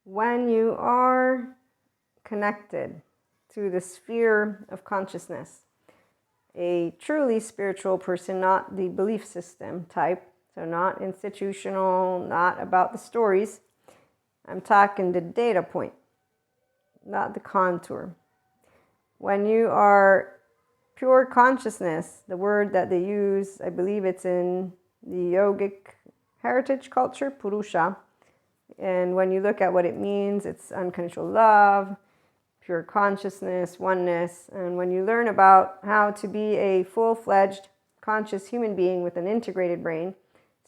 When you are connected to the sphere of consciousness, a truly spiritual person, not the belief system type, so not institutional, not about the stories. I'm talking the data point, not the contour. When you are pure consciousness, the word that they use, I believe it's in the yogic heritage culture, Purusha. And when you look at what it means, it's unconditional love, pure consciousness, oneness. And when you learn about how to be a full-fledged conscious human being with an integrated brain,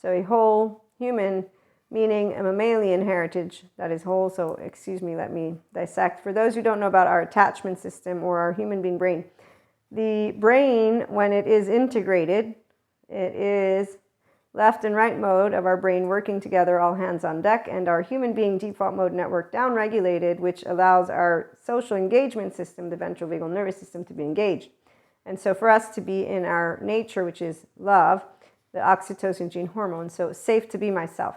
so a whole human, meaning a mammalian heritage that is whole. So, excuse me, let me dissect. For those who don't know about our attachment system or our human being brain, the brain, when it is integrated, it is left and right mode of our brain working together, all hands on deck, and our human being default mode network down-regulated, which allows our social engagement system, the ventral vagal nervous system, to be engaged. And so for us to be in our nature, which is love, the oxytocin gene hormone, so safe to be myself.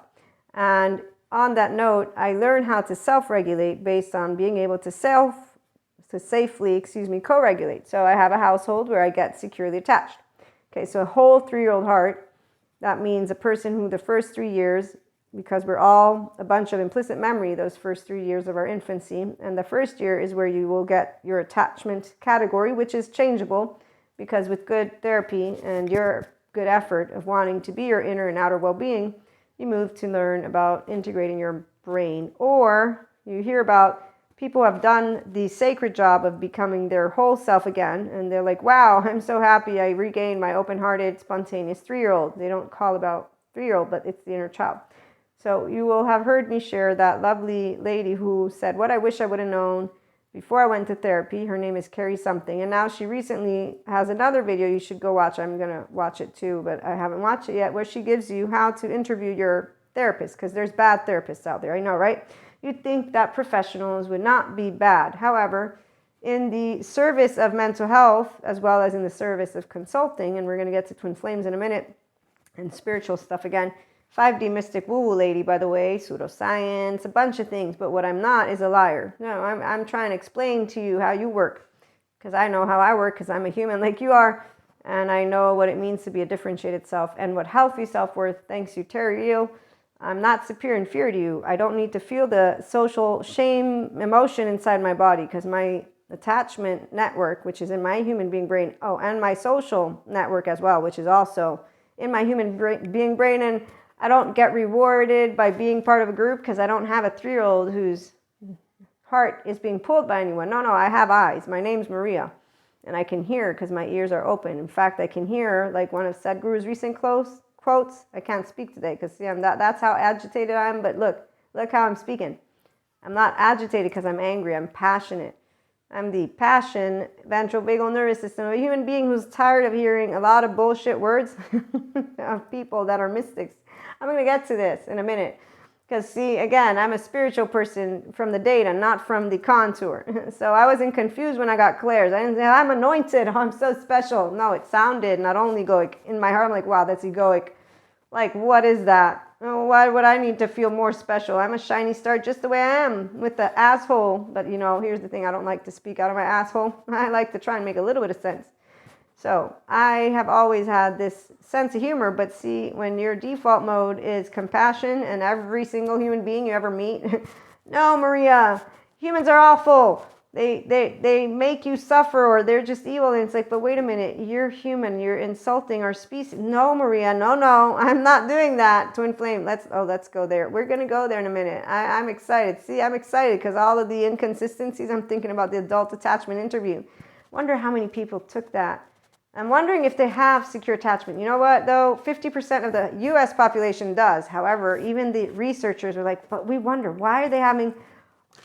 And on that note, I learned how to self-regulate based on being able to safely co-regulate. So I have a household where I get securely attached. Okay, so a whole 3-year-old heart, that means a person who the first 3 years, because we're all a bunch of implicit memory, those first 3 years of our infancy, and the first year is where you will get your attachment category, which is changeable, because with good therapy and your good effort of wanting to be your inner and outer well-being, you move to learn about integrating your brain. Or you hear about people who have done the sacred job of becoming their whole self again, and they're like, wow, I'm so happy I regained my open-hearted, spontaneous 3-year-old. They don't call about 3-year-old, but it's the inner child. So you will have heard me share that lovely lady who said, what I wish I would have known before I went to therapy. Her name is Carrie something, and now she recently has another video you should go watch. I'm going to watch it too, but I haven't watched it yet, where she gives you how to interview your therapist, because there's bad therapists out there. I know, right? You'd think that professionals would not be bad. However, in the service of mental health, as well as in the service of consulting, and we're going to get to twin flames in a minute, and spiritual stuff again, 5D mystic woo-woo lady, by the way, pseudoscience, a bunch of things, but what I'm not is a liar. No, I'm trying to explain to you how you work, because I know how I work, because I'm a human like you are, and I know what it means to be a differentiated self, and what healthy self-worth, thanks you, Terry Eel. I'm not superior and inferior to you. I don't need to feel the social shame emotion inside my body, because my attachment network, which is in my human being brain, and my social network as well, which is also in my human being brain, and I don't get rewarded by being part of a group because I don't have a 3-year-old whose heart is being pulled by anyone. No, I have eyes. My name's Maria, and I can hear because my ears are open. In fact, I can hear, like one of Sadhguru's recent quotes. I can't speak today because that's how agitated I am, but look how I'm speaking. I'm not agitated because I'm angry. I'm passionate. I'm the passion ventral vagal nervous system of a human being who's tired of hearing a lot of bullshit words of people that are mystics. I'm going to get to this in a minute. Because see, again, I'm a spiritual person from the data, not from the contour. So I wasn't confused when I got clairs. I didn't say, I'm anointed, I'm so special. No, it sounded not only egoic. In my heart, I'm like, wow, that's egoic. Like, what is that? Why would I need to feel more special? I'm a shiny star just the way I am, with the asshole. But, here's the thing. I don't like to speak out of my asshole. I like to try and make a little bit of sense. So I have always had this sense of humor, but see, when your default mode is compassion and every single human being you ever meet, no, Maria, humans are awful. They make you suffer, or they're just evil. And it's like, but wait a minute, you're human. You're insulting our species. No, Maria, no, I'm not doing that. Twin flame, let's go there. We're going to go there in a minute. I'm excited. See, I'm excited because all of the inconsistencies, I'm thinking about the adult attachment interview. Wonder how many people took that. I'm wondering if they have secure attachment. You know what, though? 50% of the U.S. population does. However, even the researchers are like, but we wonder, why are they having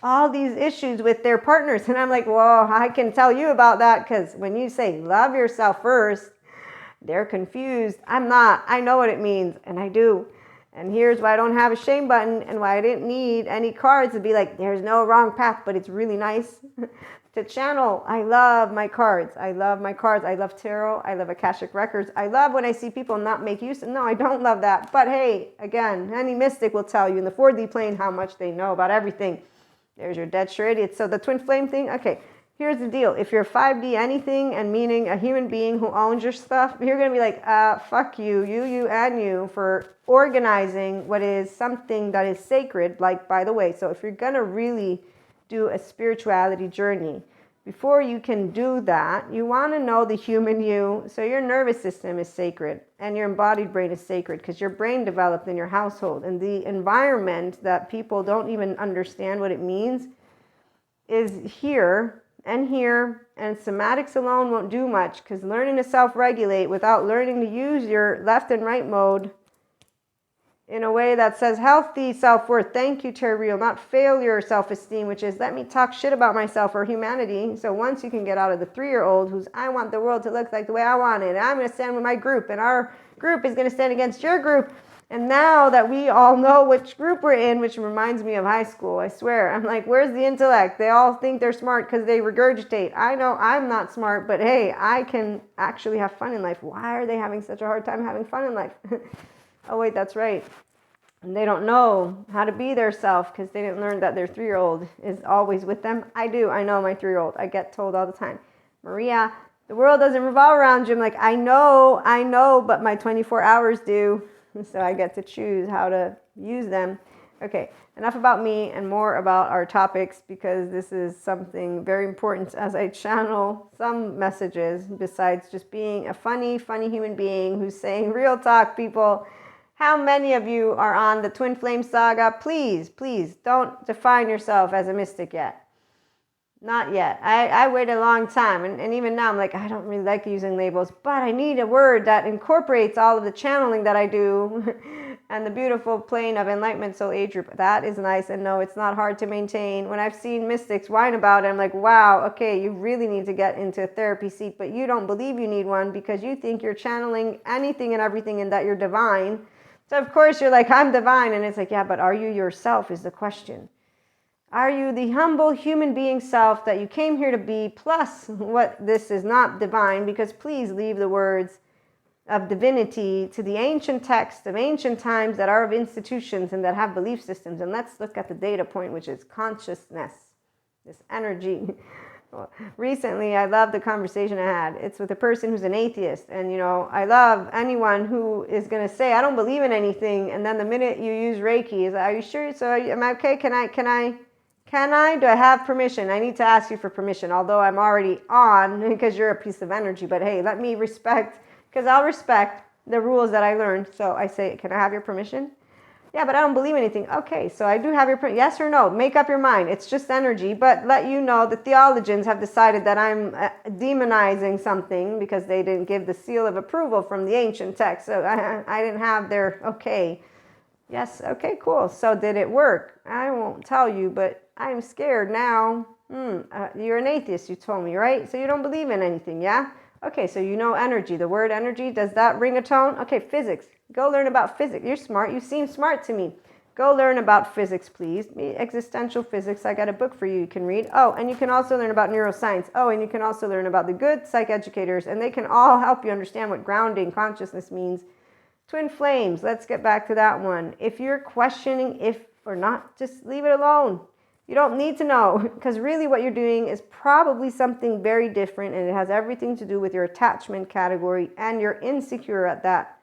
all these issues with their partners? And I'm like, well, I can tell you about that, because when you say love yourself first, they're confused. I'm not. I know what it means, and I do. And here's why I don't have a shame button, and why I didn't need any cards to be like, there's no wrong path, but it's really nice. to channel. I love my cards. I love my cards. I love tarot. I love Akashic records. I love when I see people not make use of. No, I don't love that. But hey, again, any mystic will tell you in the 4D plane how much they know about everything. There's your dead sure idiot. So the twin flame thing, okay. Here's the deal. If you're 5D anything and meaning a human being who owns your stuff, you're going to be like, fuck you, and you for organizing what is something that is sacred. Like, by the way, so if you're going to really do a spirituality journey, before you can do that, you want to know the human you. So your nervous system is sacred and your embodied brain is sacred because your brain developed in your household. And the environment that people don't even understand what it means is here. And somatics alone won't do much because learning to self-regulate without learning to use your left and right mode in a way that says healthy self-worth, thank you, Terreal, not failure self-esteem, which is let me talk shit about myself or humanity. So once you can get out of the 3-year-old who's, I want the world to look like the way I want it, and I'm going to stand with my group, and our group is going to stand against your group. And now that we all know which group we're in, which reminds me of high school, I swear, I'm like, where's the intellect? They all think they're smart because they regurgitate. I know I'm not smart, but hey, I can actually have fun in life. Why are they having such a hard time having fun in life? Oh, wait, that's right. And they don't know how to be their self because they didn't learn that their 3-year-old is always with them. I do. I know my 3-year-old. I get told all the time, Maria, the world doesn't revolve around you. I'm like, I know, but my 24 hours do. So I get to choose how to use them. Okay, enough about me and more about our topics because this is something very important as I channel some messages besides just being a funny human being who's saying real talk, people. How many of you are on the Twin Flame Saga? Please don't define yourself as a mystic yet. Not yet. I waited a long time. And even now I'm like, I don't really like using labels, but I need a word that incorporates all of the channeling that I do and the beautiful plane of enlightenment soul age group. That is nice. And no, it's not hard to maintain. When I've seen mystics whine about it, I'm like, wow, okay, you really need to get into a therapy seat, but you don't believe you need one because you think you're channeling anything and everything and that you're divine. So of course you're like, I'm divine. And it's like, yeah, but are you yourself is the question. Are you the humble human being self that you came here to be, plus what this is not divine, because please leave the words of divinity to the ancient texts of ancient times that are of institutions and that have belief systems. And let's look at the data point, which is consciousness, this energy. Recently, I love the conversation I had. It's with a person who's an atheist. And, I love anyone who is going to say, I don't believe in anything. And then the minute you use Reiki, is like, are you sure? So am I okay? Can I? Do I have permission? I need to ask you for permission, although I'm already on because you're a piece of energy. But hey, let me respect, because I'll respect the rules that I learned. So I say, can I have your permission? Yeah, but I don't believe anything. Okay, so I do have your permission. Yes or no? Make up your mind. It's just energy. But let you know the theologians have decided that I'm demonizing something because they didn't give the seal of approval from the ancient text. So I didn't have their okay. Yes, okay, cool. So did it work? I won't tell you, but I'm scared now. You're an atheist, you told me, right? So you don't believe in anything, yeah? Okay, so you know energy. The word energy, does that ring a tone? Okay, physics. Go learn about physics. You're smart. You seem smart to me. Go learn about physics, please. Existential physics. I got a book for you can read. Oh, and you can also learn about neuroscience. Oh, and you can also learn about the good psycheducators, and they can all help you understand what grounding consciousness means. Twin flames, let's get back to that one. If you're questioning if or not, just leave it alone. You don't need to know, because really what you're doing is probably something very different, and it has everything to do with your attachment category, and you're insecure at that.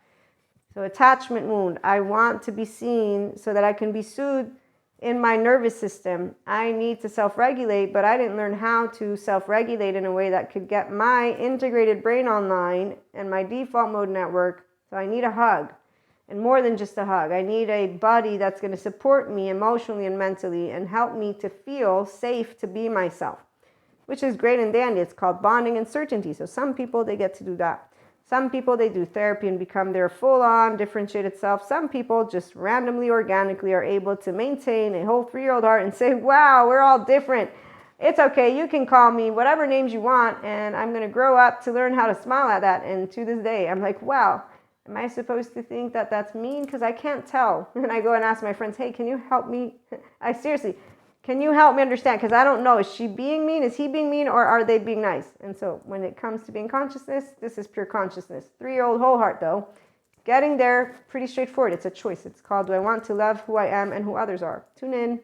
So attachment wound, I want to be seen so that I can be soothed in my nervous system. I need to self-regulate, but I didn't learn how to self-regulate in a way that could get my integrated brain online and my default mode network. So I need a hug, and more than just a hug. I need a buddy that's going to support me emotionally and mentally and help me to feel safe to be myself, which is great and dandy. It's called bonding and certainty. So some people, they get to do that. Some people, they do therapy and become their full-on differentiated self. Some people just randomly, organically are able to maintain a whole 3-year-old heart and say, wow, we're all different. It's okay. You can call me whatever names you want, and I'm going to grow up to learn how to smile at that. And to this day, I'm like, wow. Am I supposed to think that that's mean? Because I can't tell. And I go and ask my friends, hey, can you help me? I seriously, Can you help me understand? Because I don't know. Is she being mean? Is he being mean? Or are they being nice? And so when it comes to being consciousness, this is pure consciousness. 3-year-old whole heart, though. Getting there, pretty straightforward. It's a choice. It's called, do I want to love who I am and who others are? Tune in.